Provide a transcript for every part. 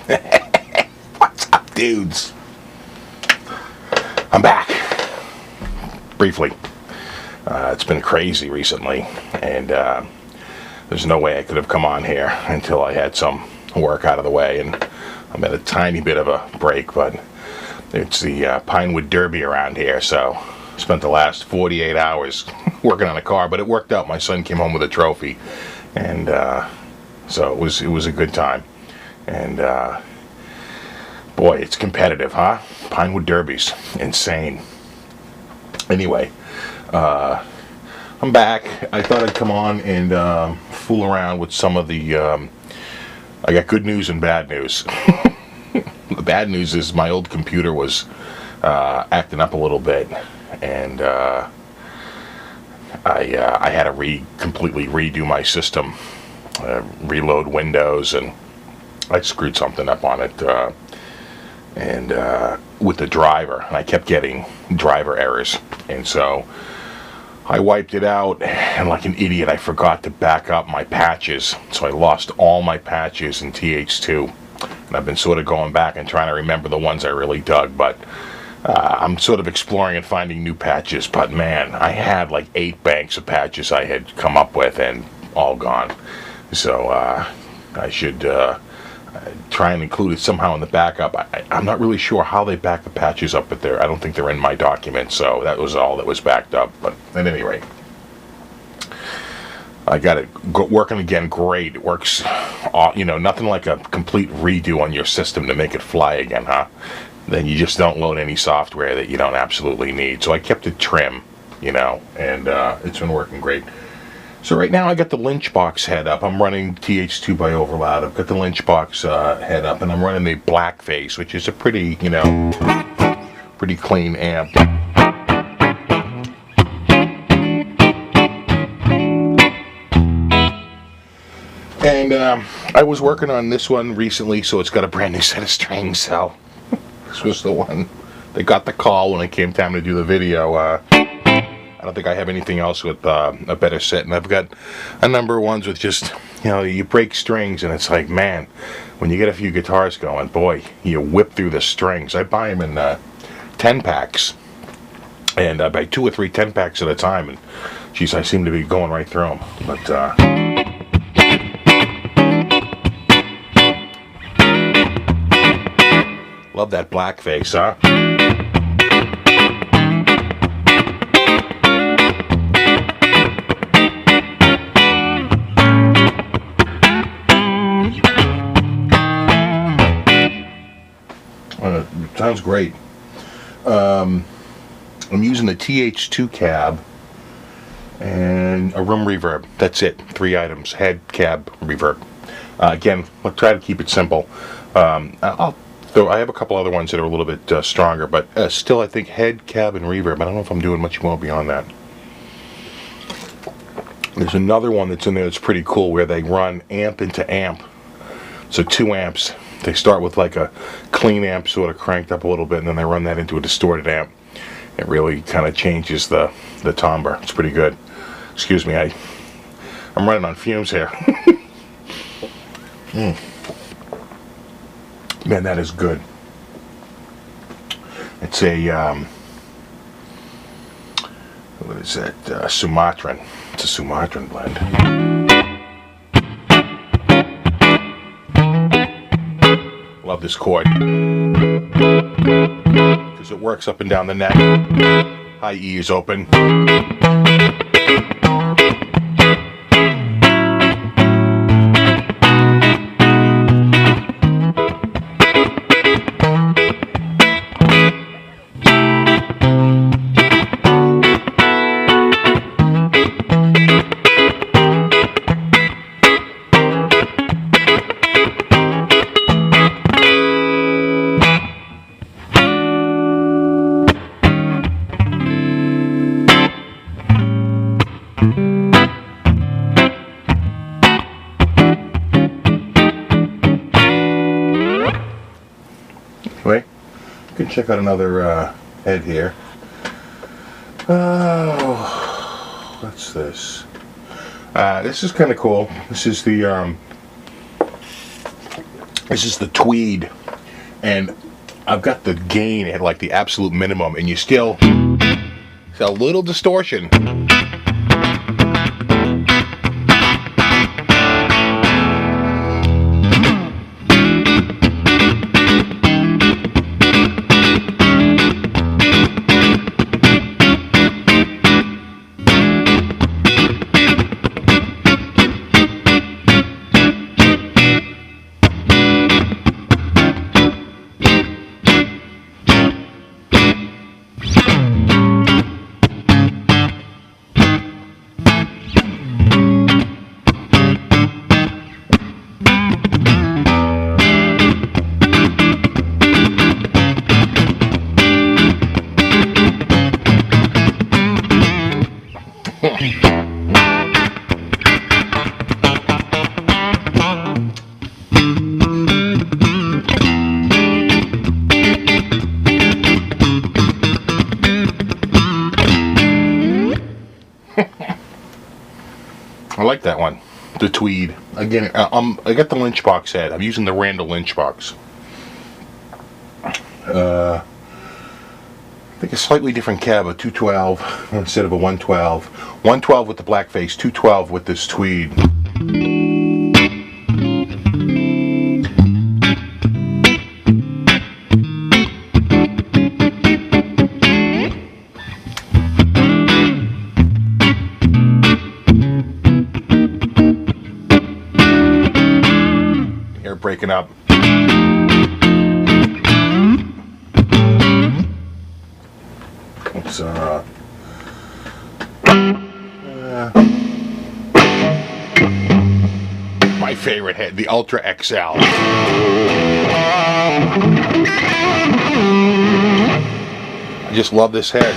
What's up, dudes? I'm back. Briefly. It's been crazy recently, and there's no way I could have come on here until I had some work out of the way, and I'm at a tiny bit of a break, but it's the Pinewood Derby around here, so I spent the last 48 hours working on a car, but it worked out. My son came home with a trophy, and so it was a good time. And boy, it's competitive, huh? Pinewood Derbies, insane. Anyway, I'm back. I thought I'd come on and fool around with some of the I got good news and bad news. The bad news is my old computer was acting up a little bit, and I had to completely redo my system, reload Windows, and I screwed something up on it, and with the driver, and I kept getting driver errors, and so I wiped it out, and like an idiot I forgot to back up my patches, so I lost all my patches in TH2, and I've been sort of going back and trying to remember the ones I really dug, but I'm sort of exploring and finding new patches, but man, I had like 8 banks of patches I had come up with, and all gone. So I should try and include it somehow in the backup. I'm not really sure how they back the patches up, but I don't think they're in my documents, so that was all that was backed up. But at any rate, I got it working again. Great. It works, nothing like a complete redo on your system to make it fly again, huh? Then you just don't load any software that you don't absolutely need. So I kept it trim, and it's been working great. So right now I got the Lynch Box head up. I'm running TH2 by Overloud. I've got the Lynch Box head up, and I'm running the Blackface, which is a pretty, pretty clean amp. And I was working on this one recently, so it's got a brand new set of strings, so this was the one that got the call when it came time to do the video. I don't think I have anything else with a better set, and I've got a number of ones with just, you break strings, and it's like, man, when you get a few guitars going, boy, you whip through the strings. I buy them in 10 packs, and I buy 2 or 3 10 packs at a time, and geez, I seem to be going right through them. But love that Blackface, huh? Sounds great. I'm using a TH2 cab and a room reverb. That's it. 3 items: head, cab, reverb. Again, I'll try to keep it simple. Though I have a couple other ones that are a little bit stronger, but still, I think head, cab, and reverb. I don't know if I'm doing much more beyond that. There's another one that's in there that's pretty cool, where they run amp into amp. So 2 amps. They start with like a clean amp, sort of cranked up a little bit, and then they run that into a distorted amp. It really kind of changes the timbre. It's pretty good. Excuse me, I'm running on fumes here. Man, that is good. It's a what is that? Sumatran. It's a Sumatran blend. Love this chord because it works up and down the neck. High E is open. Anyway, you can check out another head here. Oh, what's this? This is kind of cool. This is the This is the Tweed, and I've got the gain at like the absolute minimum, and you still, it's a little distortion. I like that one, the Tweed. Again, I got the Lynch Box head. I'm using the Randall Lynch Box. I think a slightly different cab, a 212 instead of a 112. 112 with the Blackface, 212 with this Tweed. Breaking up. It's my favorite head, the Ultra XL. I just love this head.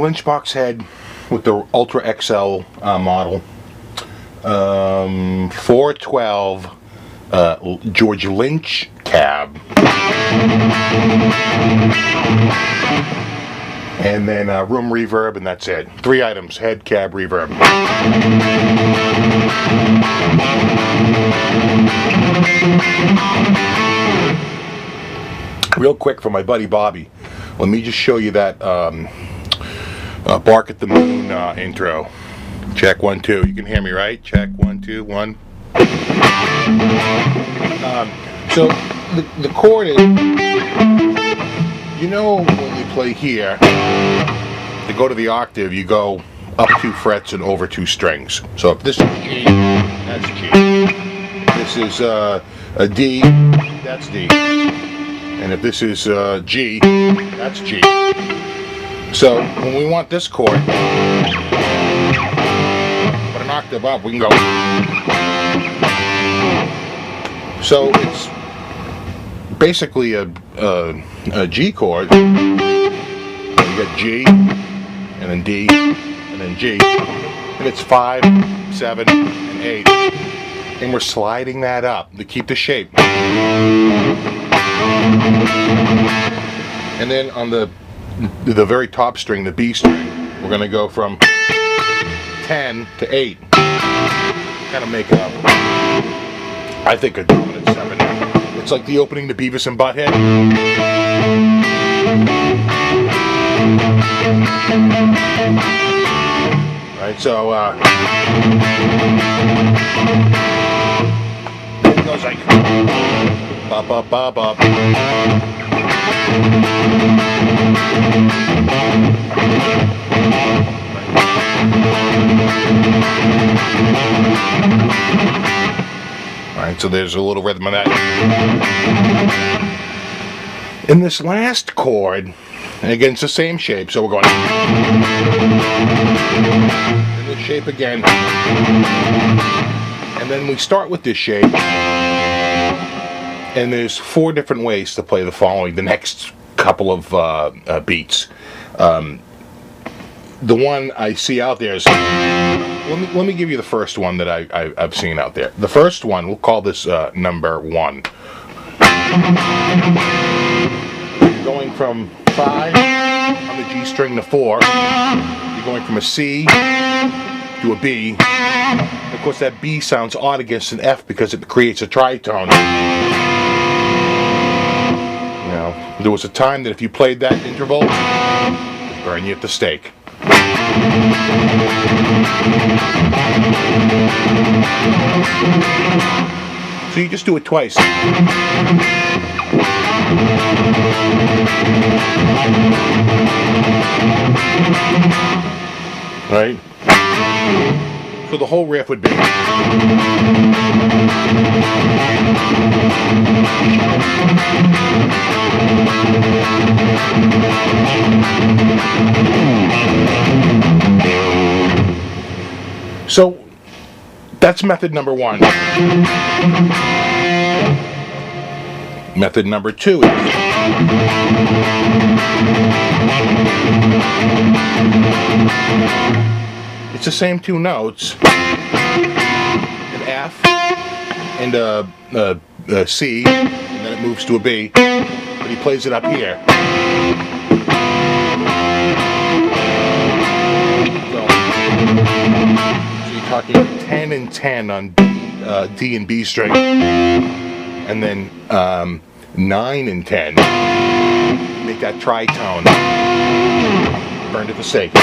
Lynch Box head with the Ultra XL model. 412 George Lynch cab. And then room reverb, and that's it. 3 items: head, cab, reverb. Real quick for my buddy Bobby, let me just show you that Bark at the Moon intro. Check 1 2. You can hear me, right? Check 1 2 1. So the chord is, you know, when you play here, to go to the octave, you go up 2 frets and over 2 strings. So if this is G, that's G. This is a D, that's D. And if this is G, that's G. So when we want this chord, put an octave up, we can go. So it's basically a G chord. You got G, and then D, and then G, and it's 5, 7, and 8. And we're sliding that up to keep the shape. And then on the very top string, the B string, we're going to go from 10 to 8. Kind of make up, I think, a dominant 7. It's like the opening to Beavis and Butthead. Right, so it goes like bop bop bop bop. Alright, so there's a little rhythm of that. In this last chord, And again, it's the same shape, so we're going in this shape again. And then we start with this shape, and there's 4 different ways to play the following, the next couple of beats. The one I see out there is, let me give you the first one that I've seen out there. The first one, we'll call this number 1. You're going from 5 on the G string to 4. You're going from a C to a B. And of course, that B sounds odd against an F because it creates a tritone. You know, there was a time that if you played that interval, it'd burn you at the stake. So you just do it twice. Right? So the whole riff would be. So that's method number 1. Method number 2 is it's the same 2 notes, an F and a C, and then it moves to a B, but he plays it up here. So you're talking 10 and 10 on D and B string, and then 9 and 10. Make that tritone. Burned at the stake.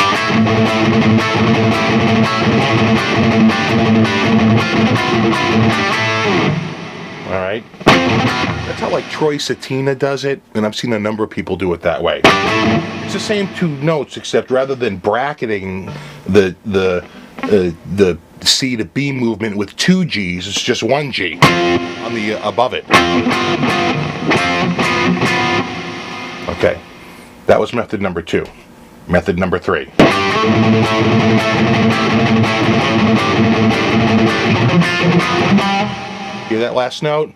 Alright. That's how like Troy Satina does it, and I've seen a number of people do it that way. It's the same 2 notes, except rather than bracketing the C to B movement with 2 G's, it's just 1 G on the above it. Okay, that was method number 2. Method number 3. Hear that last note?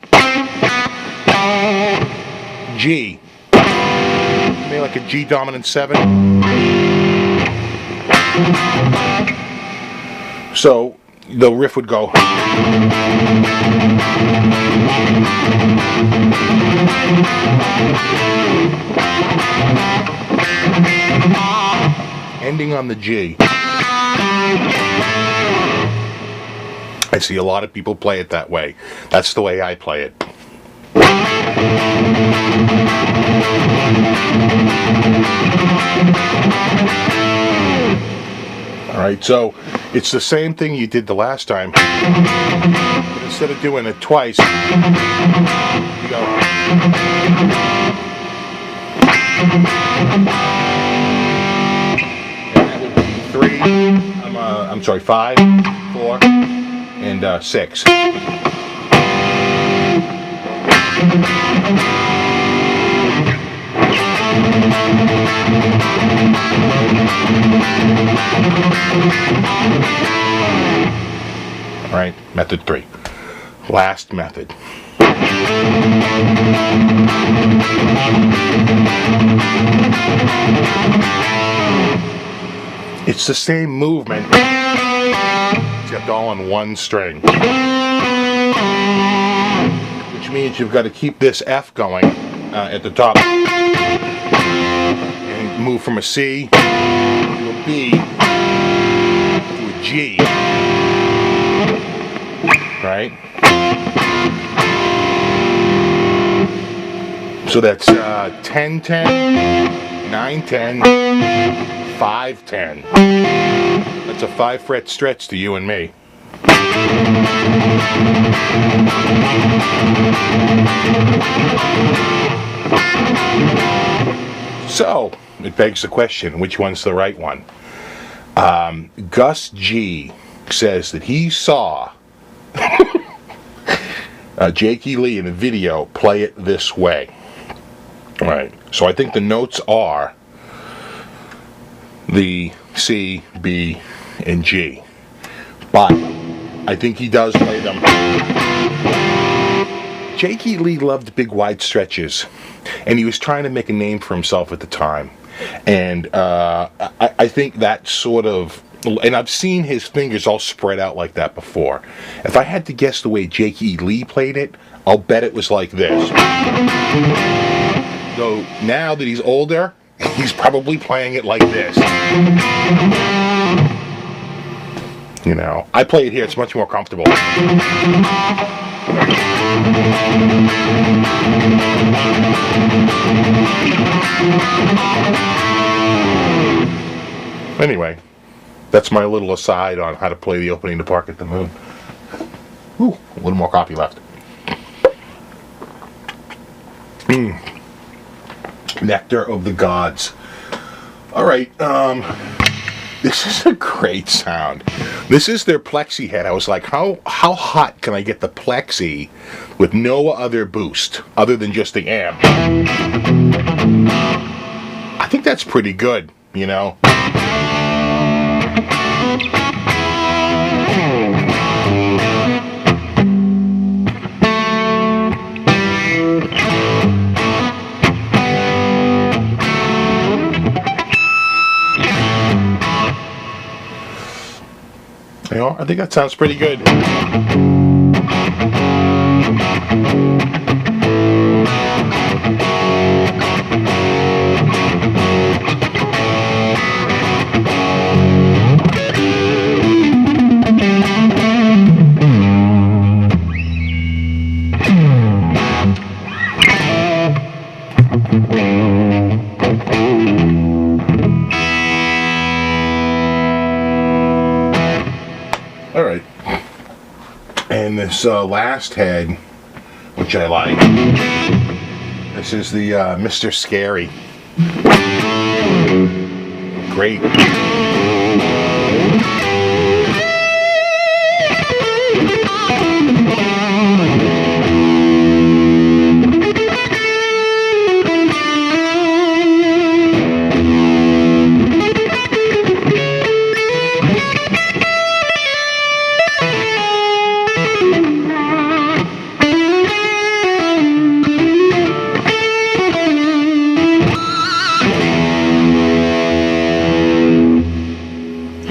G. Maybe like a G dominant 7. So the riff would go. Ending on the G. I see a lot of people play it that way. That's the way I play it. Alright, so it's the same thing you did the last time. But instead of doing it twice, you go. And that would be 3, I'm sorry, 5, 4, and 6. Alright, method 3. Last method. It's the same movement, except all on 1 string. Which means you've got to keep this F going at the top. And move from a C to a B to a G. Right? So that's 10-10, 9-10, 5-10. That's a 5-fret stretch to you and me. So, it begs the question, which one's the right one? Gus G says that he saw Jakey Lee in a video play it this way. Alright, so I think the notes are the C, B, and G. But I think he does play them. Jakey Lee loved big wide stretches, and he was trying to make a name for himself at the time. And I think that sort of, and I've seen his fingers all spread out like that before. If I had to guess the way Jakey Lee played it, I'll bet it was like this. Though now that he's older, he's probably playing it like this. You know, I play it here, it's much more comfortable. Anyway, that's my little aside on how to play the opening to Park at the Moon. Ooh, a little more coffee left. Nectar of the Gods. Alright, this is a great sound. This is their Plexi head. I was like, how hot can I get the Plexi with no other boost other than just the amp? I think that's pretty good, you know? You know, I think that sounds pretty good. Alright, and this last head, which I like, this is the Mr. Scary. Great.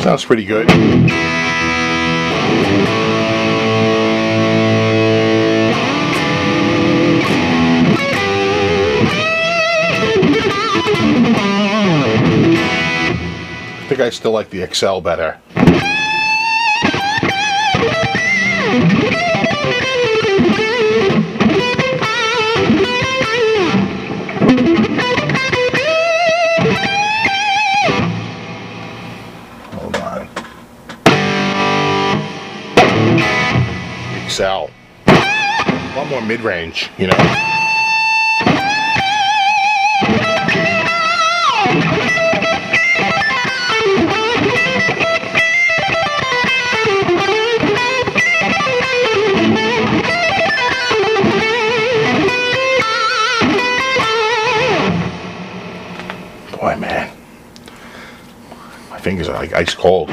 Sounds pretty good. I think I still like the XL better. XL. A lot more mid-range, you know. Boy, man. My fingers are like ice cold.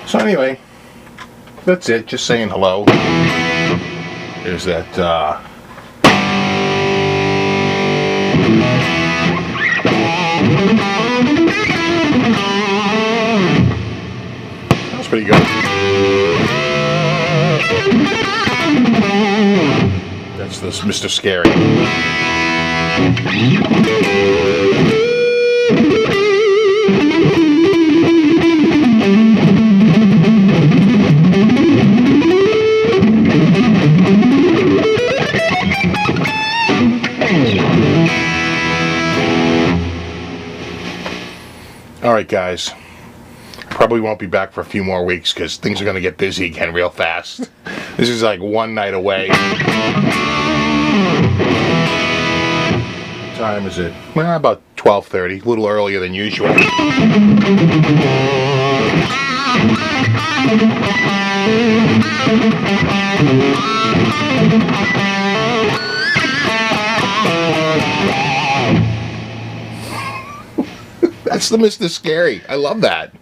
So anyway, that's it. Just saying hello. There's that, that was pretty good. That's this Mr. Scary. Alright guys, probably won't be back for a few more weeks because things are going to get busy again real fast. This is like one night away. time is it? Well, about 12:30, a little earlier than usual. That's the Mr. Scary. I love that.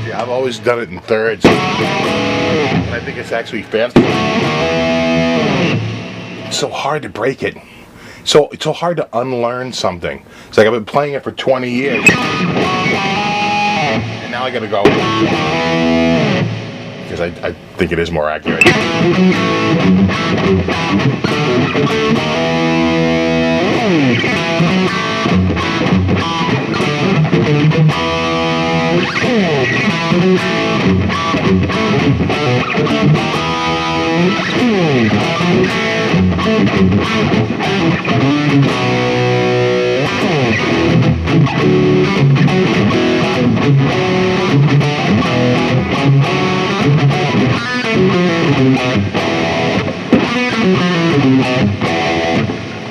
See, I've always done it in thirds. And I think it's actually faster. It's so hard to break it. So it's so hard to unlearn something. It's like I've been playing it for 20 years. And now I gotta go. Because I think it is more accurate.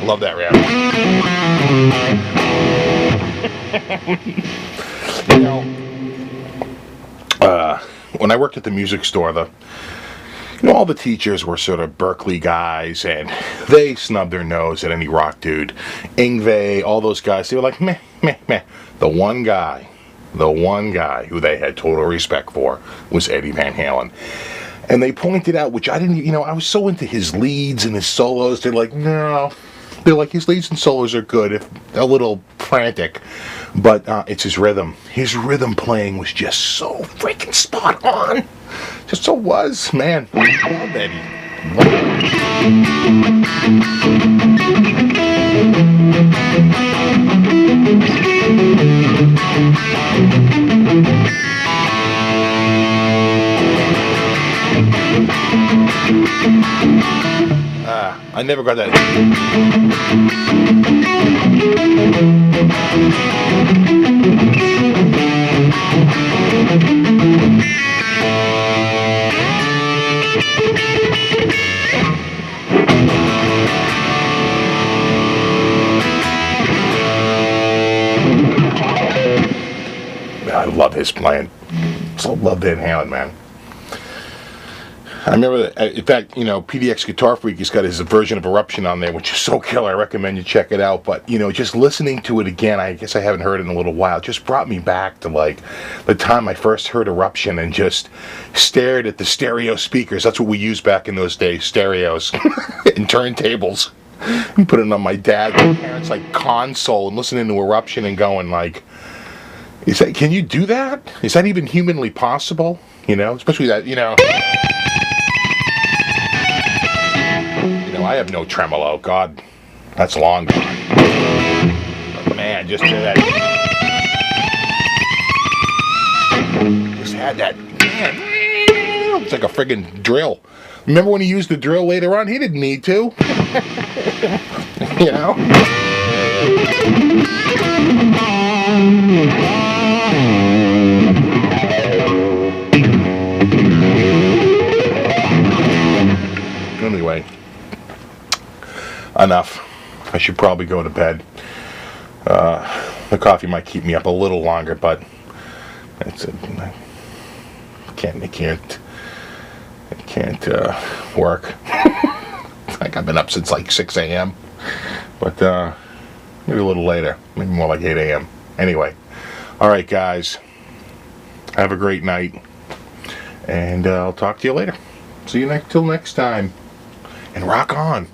Love that rap. You know, when I worked at the music store, all the teachers were sort of Berkeley guys, and they snubbed their nose at any rock dude. Yngwie, all those guys, they were like, meh, meh, meh. The one guy who they had total respect for was Eddie Van Halen. And they pointed out, which I didn't, I was so into his leads and his solos, they're like, no. They're like, his leads and solos are good, if a little frantic, but it's his rhythm. His rhythm playing was just so freaking spot on. Just so was, man. I love Eddie. I never got that. I love his playing. So love Van Halen, man. I remember that, in fact, PDX Guitar Freak has got his version of Eruption on there, which is so killer. I recommend you check it out. But, just listening to it again, I guess I haven't heard it in a little while, just brought me back to, like, the time I first heard Eruption and just stared at the stereo speakers. That's what we used back in those days, stereos and turntables. And put it on my dad's parents' like console and listening to Eruption and going like, can you do that? Is that even humanly possible? Especially that, I have no tremolo. God, that's long gone. But man, just that. Just had that. Man, it's like a friggin' drill. Remember when he used the drill later on? He didn't need to. Anyway. Enough. I should probably go to bed. The coffee might keep me up a little longer, but I can't work. Like I've been up since like 6 a.m. But maybe a little later, maybe more like 8 a.m. Anyway, all right, guys. Have a great night, and I'll talk to you later. See you till next time, and rock on.